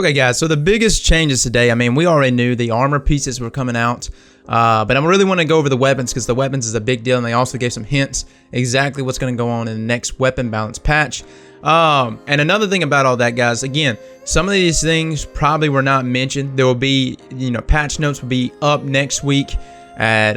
Okay, guys, so the biggest changes today, I mean, we already knew the armor pieces were coming out, but I really want to go over the weapons because the weapons is a big deal, and they also gave some hints exactly what's going to go on in the next weapon balance patch. And another thing about all that, guys, again, some of these things probably were not mentioned. There will be, patch notes will be up next week at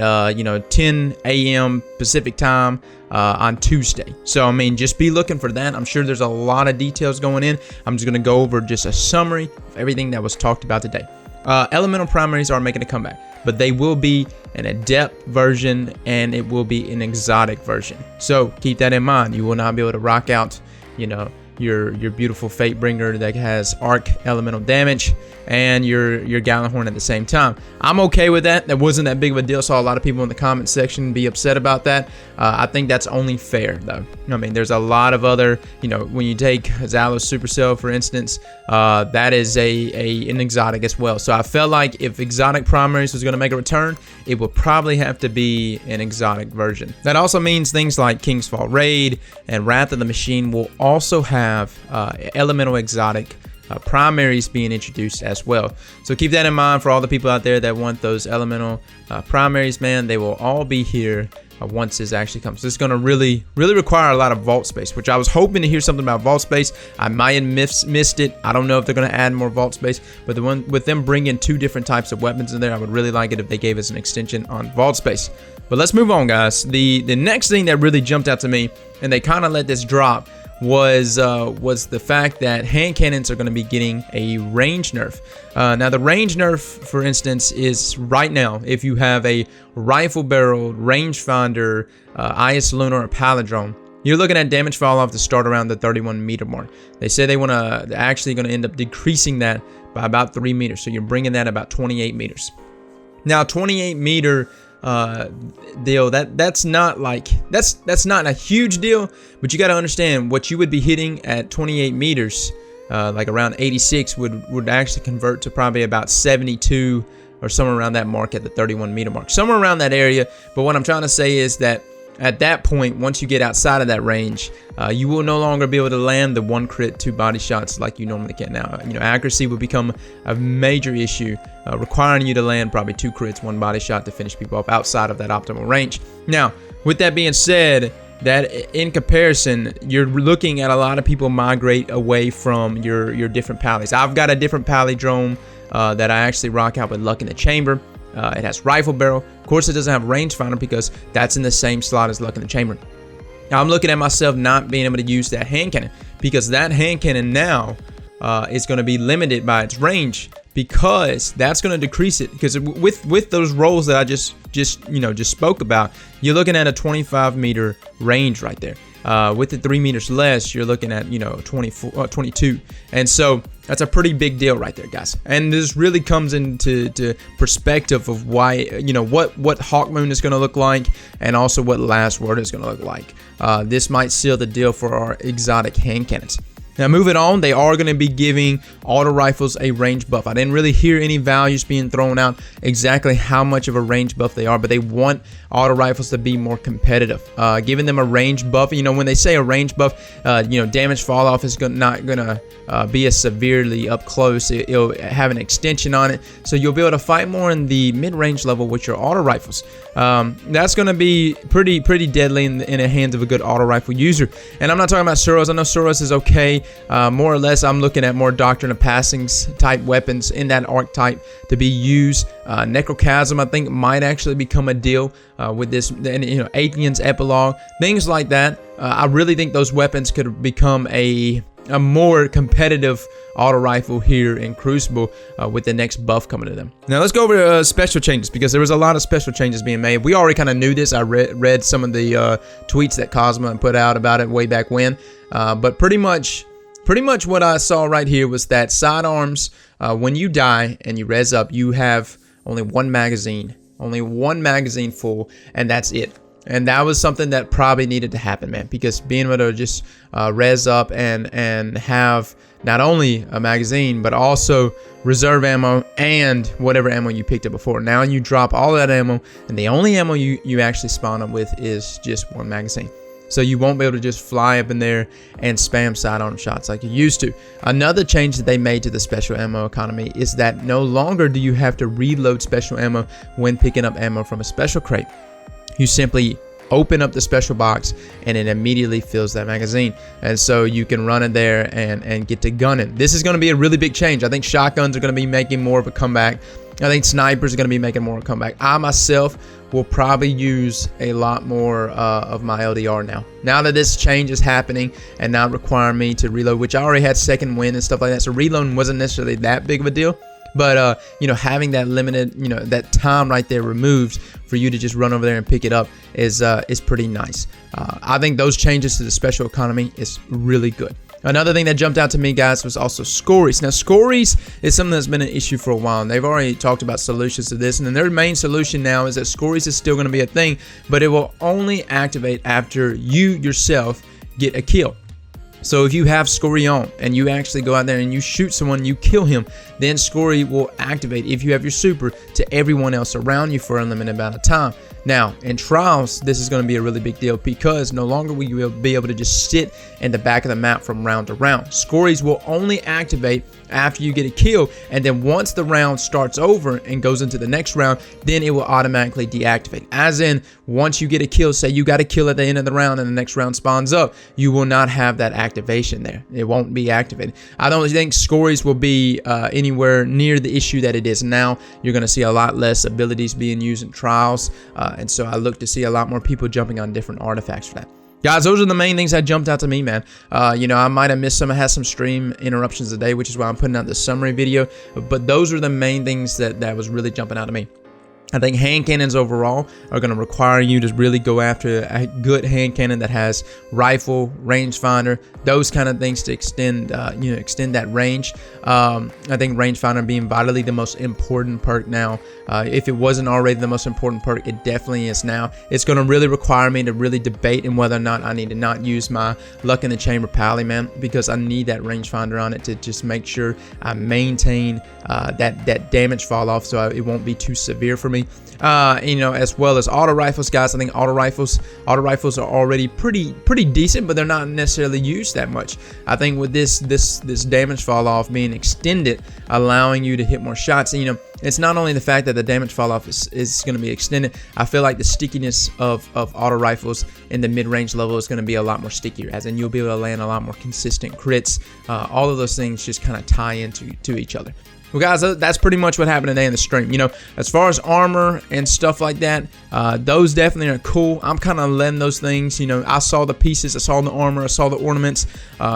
10 a.m. Pacific time on Tuesday. So I mean, just be looking for that. I'm sure there's a lot of details going in. I'm just going to go over just a summary of everything that was talked about today. Elemental primaries are making a comeback, but they will be an adept version and it will be an exotic version. So keep that in mind. You will not be able to rock out, your beautiful Fatebringer that has arc elemental damage and your Gallahorn at the same time. I'm okay with that. That wasn't that big of a deal. Saw a lot of people in the comment section be upset about that. I think that's only fair though. I mean, there's a lot of other, when you take Zalos Supercell for instance, that is an exotic as well. So I felt like if exotic primaries was going to make a return, it would probably have to be an exotic version. That also means things like King's Fall Raid and Wrath of the Machine will also have elemental exotic primaries being introduced as well. So keep that in mind for all the people out there that want those elemental primaries, man. They will all be here once this actually comes. So it's going to really require a lot of vault space, which I was hoping to hear something about vault space. I might have missed it. I don't know if they're going to add more vault space, but with them bringing two different types of weapons in there, I would really like it if they gave us an extension on vault space. But let's move on, guys. The next thing that really jumped out to me, and they kind of let this drop, was the fact that hand cannons are going to be getting a range nerf. Now the range nerf, for instance, is right now if you have a rifle barreled rangefinder, IS Lunar or Palindrome, you're looking at damage fall off to start around the 31 meter mark. They say they're actually going to end up decreasing that by about 3 meters, so you're bringing that about 28 meters. Now 28 meter deal, that's not a huge deal, but you got to understand what you would be hitting at 28 meters, like around 86 would actually convert to probably about 72 or somewhere around that mark at the 31 meter mark, somewhere around that area. But what I'm trying to say is that at that point, once you get outside of that range, you will no longer be able to land the 1 crit 2 body shots like you normally can now. Accuracy will become a major issue, requiring you to land probably 2 crits 1 body shot to finish people off outside of that optimal range. Now, with that being said, that in comparison, you're looking at a lot of people migrate away from your different pallies. I've got a different palindrome that I actually rock out with Luck in the Chamber. It has rifle barrel. Of course, it doesn't have rangefinder because that's in the same slot as Luck in the Chamber. Now, I'm looking at myself not being able to use that hand cannon because that hand cannon now is going to be limited by its range, because that's going to decrease it. Because with those rolls that I just spoke about, you're looking at a 25 meter range right there. With the 3 meters less, you're looking at 22, and so that's a pretty big deal right there, guys. And this really comes into perspective of why what Hawk Moon is going to look like, and also what Last Word is going to look like. This might seal the deal for our exotic hand cannons. Now, moving on, they are going to be giving auto rifles a range buff. I didn't really hear any values being thrown out exactly how much of a range buff they are, but they want auto rifles to be more competitive. Giving them a range buff, when they say a range buff, damage fall off is not going to be as severely up close. It'll have an extension on it, so you'll be able to fight more in the mid-range level with your auto rifles. That's going to be pretty deadly in the hands of a good auto rifle user. And I'm not talking about Suros. I know Suros is okay. More or less, I'm looking at more Doctrine of Passings type weapons in that archetype to be used. Necrochasm, I think, might actually become a deal with this, Athenian's Epilogue, things like that. I really think those weapons could become a more competitive auto rifle here in Crucible with the next buff coming to them. Now let's go over special changes, because there was a lot of special changes being made. We already kind of knew this. I read some of the tweets that Cosmo put out about it way back when, but pretty much what I saw right here was that sidearms, when you die and you res up, you have only one magazine full, and that's it. And that was something that probably needed to happen, man, because being able to just res up and have not only a magazine, but also reserve ammo and whatever ammo you picked up before. Now you drop all that ammo, and the only ammo you actually spawn up with is just one magazine. So you won't be able to just fly up in there and spam sidearm shots like you used to. Another change that they made to the special ammo economy is that no longer do you have to reload special ammo when picking up ammo from a special crate. You simply open up the special box and it immediately fills that magazine, and so you can run it there and get to gunning. This is going to be a really big change. I think shotguns are going to be making more of a comeback. I think snipers are going to be making more of a comeback. I myself will probably use a lot more of my LDR now that this change is happening and not requiring me to reload, which I already had second wind and stuff like that, so reloading wasn't necessarily that big of a deal. But you know, having that limited, you know, that time right there removed for you to just run over there and pick it up is pretty nice. I think those changes to the special economy is really good. Another thing that jumped out to me, guys, was also Skorris. Now, Skorris is something that's been an issue for a while, and they've already talked about solutions to this. And then their main solution now is that Skorris is still going to be a thing, but it will only activate after you yourself get a kill. So if you have Skorri on and you actually go out there and you shoot someone, you kill him, then Skorri will activate, if you have your super, to everyone else around you for a limited amount of time. Now, in trials, this is going to be a really big deal because no longer will you be able to just sit in the back of the map from round to round. Skorris will only activate after you get a kill, and then once the round starts over and goes into the next round, then it will automatically deactivate. As in, once you get a kill, say you got a kill at the end of the round and the next round spawns up, you will not have that activation there. It won't be activated. I don't think Skorris will be anywhere near the issue that it is now. You're going to see a lot less abilities being used in trials, and so I look to see a lot more people jumping on different artifacts for that. Guys, those are the main things that jumped out to me, man. You know, I might have missed some. I had some stream interruptions today, which is why I'm putting out the summary video. But those are the main things that was really jumping out to me. I think hand cannons overall are going to require you to really go after a good hand cannon that has rifle, rangefinder, those kind of things to extend, extend that range. I think rangefinder being vitally the most important perk now. If it wasn't already the most important perk, it definitely is now. It's going to really require me to really debate in whether or not I need to not use my Luck in the Chamber Pally, man, because I need that rangefinder on it to just make sure I maintain that damage fall off, so it won't be too severe for me. You know, as well as auto rifles, guys. I think auto rifles are already pretty decent, but they're not necessarily used that much. I think with this damage fall off being extended, allowing you to hit more shots, and, you know, it's not only the fact that the damage fall off is going to be extended. I feel like the stickiness of auto rifles in the mid-range level is going to be a lot more stickier, as in you'll be able to land a lot more consistent crits. All of those things just kind of tie into each other. Well, guys, that's pretty much what happened today in the stream. You know, as far as armor and stuff like that, those definitely are cool. I'm kind of letting those things, you know, I saw the pieces, I saw the armor, I saw the ornaments.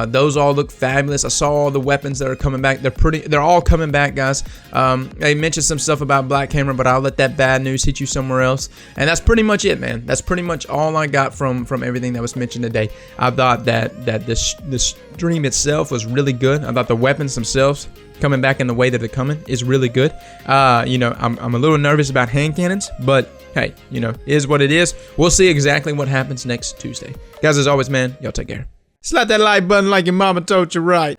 Those all look fabulous. I saw all the weapons that are coming back. They're all coming back, guys. They mentioned some stuff about Black Hammer, but I'll let that bad news hit you somewhere else. And that's pretty much it, man. That's pretty much all I got from everything that was mentioned today. I thought that this stream itself was really good. I thought the weapons themselves coming back in the way that they're coming is really good. You know, I'm a little nervous about hand cannons, but hey, you know, it is what it is. We'll see exactly what happens next Tuesday. Guys, as always, man, y'all take care. Slap that like button like your mama told you right.